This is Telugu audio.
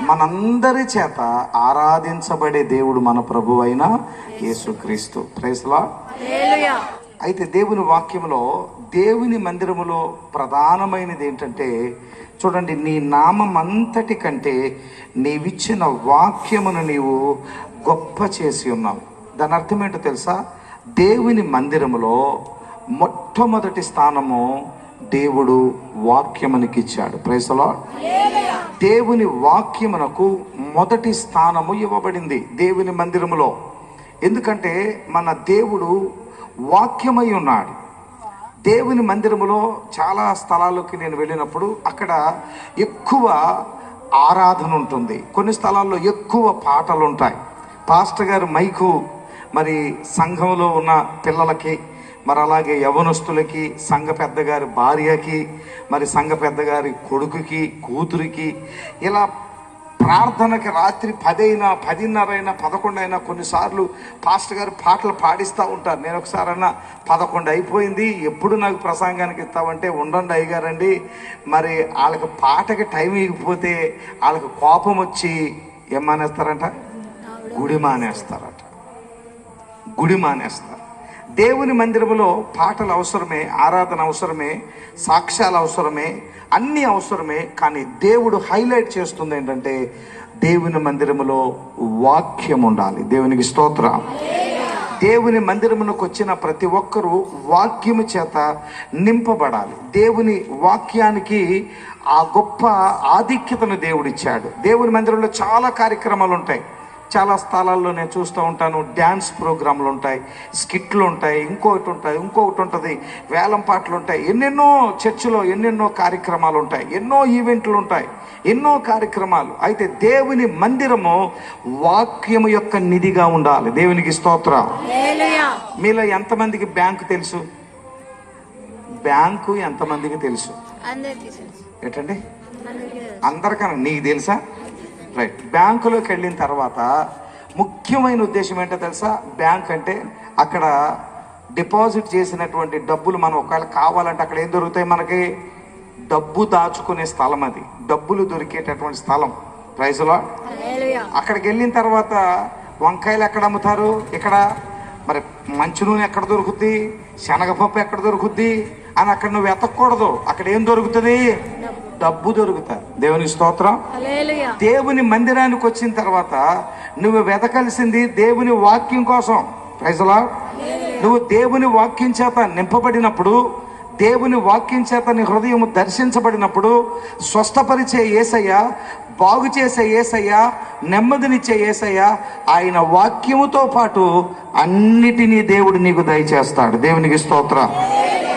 మనందరి చేత ఆరాధించబడే దేవుడు మన ప్రభువు అయిన యేసుక్రీస్తు. Praise Lord. అయితే దేవుని వాక్యంలో దేవుని మందిరములో ప్రధానమైనది ఏంటంటే, చూడండి, నీ నామం అంతటి కంటే నీవిచ్చిన వాక్యమును నీవు గొప్ప చేసి ఉన్నావు. దాని అర్థం ఏంటో తెలుసా? దేవుని మందిరములో మొట్టమొదటి స్థానము దేవుడు వాక్యమునికి ఇచ్చాడు. Praise the Lord. దేవుని వాక్యమునకు మొదటి స్థానము ఇవ్వబడింది దేవుని మందిరములో. ఎందుకంటే మన దేవుడు వాక్యమై ఉన్నాడు. దేవుని మందిరములో చాలా స్థలాల్లోకి నేను వెళ్ళినప్పుడు అక్కడ ఎక్కువ ఆరాధన ఉంటుంది, కొన్ని స్థలాల్లో ఎక్కువ పాటలు ఉంటాయి. పాస్టర్ గారు మైకు మరి సంఘంలో ఉన్న పిల్లలకి, మరి అలాగే యవనస్తులకి, సంఘ పెద్దగారి భార్యకి, మరి సంఘ పెద్దగారి కొడుకుకి, కూతురికి, ఇలా ప్రార్థనకి రాత్రి 10 అయినా 10:30 అయినా 11 అయినా కొన్నిసార్లు పాస్టర్ గారు పాటలు పాడిస్తూ ఉంటారు. నేను ఒకసారన్నా 11 అయిపోయింది, ఎప్పుడు నాకు ప్రసంగానికి ఇస్తామంటే, ఉండండి అయ్యగారండి, మరి వాళ్ళకి పాటకి టైం ఇవ్వకపోతే వాళ్ళకి కోపం వచ్చి ఏం మానేస్తారంట? గుడి మానేస్తారట. గుడి మానేస్తారు. దేవుని మందిరంలో పాటలు అవసరమే, ఆరాధన అవసరమే, సాక్ష్యాలు అవసరమే, అన్నీ అవసరమే. కానీ దేవుడు హైలైట్ చేస్తుంది ఏంటంటే, దేవుని మందిరములో వాక్యం ఉండాలి. దేవునికి స్తోత్రం. దేవుని మందిరమునకు వచ్చిన ప్రతి ఒక్కరూ వాక్యము చేత నింపబడాలి. దేవుని వాక్యానికి ఆ గొప్ప ఆధిక్యతను దేవుడిచ్చాడు. దేవుని మందిరంలో చాలా కార్యక్రమాలు ఉంటాయి. చాలా స్థలాల్లో నేను చూస్తూ ఉంటాను, డ్యాన్స్ ప్రోగ్రాంలు ఉంటాయి, స్కిట్లు ఉంటాయి, ఇంకొకటి ఉంటుంది, వేలం పాటలు ఉంటాయి, ఎన్నెన్నో చర్చిలో ఎన్నెన్నో కార్యక్రమాలు ఉంటాయి, ఎన్నో ఈవెంట్లు ఉంటాయి, ఎన్నో కార్యక్రమాలు. అయితే దేవుని మందిరము వాక్యము యొక్క నిధిగా ఉండాలి. దేవునికి స్తోత్రం. మీలో ఎంతమందికి బ్యాంకు తెలుసు? బ్యాంకు ఎంతమందికి తెలుసు? ఏంటండి? అందరికన్నా నీకు తెలుసా? రైట్. బ్యాంకులోకి వెళ్ళిన తర్వాత ముఖ్యమైన ఉద్దేశం ఏంటో తెలుసా? బ్యాంక్ అంటే అక్కడ డిపాజిట్ చేసినటువంటి డబ్బులు మనం ఒకవేళ కావాలంటే అక్కడ ఏం దొరుకుతాయి? మనకి డబ్బు దాచుకునే స్థలం, అది డబ్బులు దొరికేటటువంటి స్థలం. Praise the Lord. అక్కడికి వెళ్ళిన తర్వాత వంకాయలు ఎక్కడ అమ్ముతారు? ఇక్కడ. మరి మంచి నూనె ఎక్కడ దొరుకుద్ది, శనగపప్పు ఎక్కడ దొరుకుద్ది అని అక్కడ నువ్వు వెతకూడదు. అక్కడ ఏం దొరుకుతుంది? డబ్బు దొరుకుతుంది. దేవుని స్తోత్రం. దేవుని మందిరానికి వచ్చిన తర్వాత నువ్వు వెతకాల్సింది దేవుని వాక్యం కోసం. Praise the Lord. నువ్వు దేవుని వాక్యం చేత నింపబడినప్పుడు, దేవుని వాక్యం చేత నీ హృదయం దర్శించబడినప్పుడు, స్వస్థపరిచే యేసయ్య, బాగు చేసే యేసయ్య, నెమ్మదినిచ్చే యేసయ్య, ఆయన వాక్యముతో పాటు అన్నిటినీ దేవుడు నీకు దయచేస్తాడు. దేవునికి స్తోత్రం.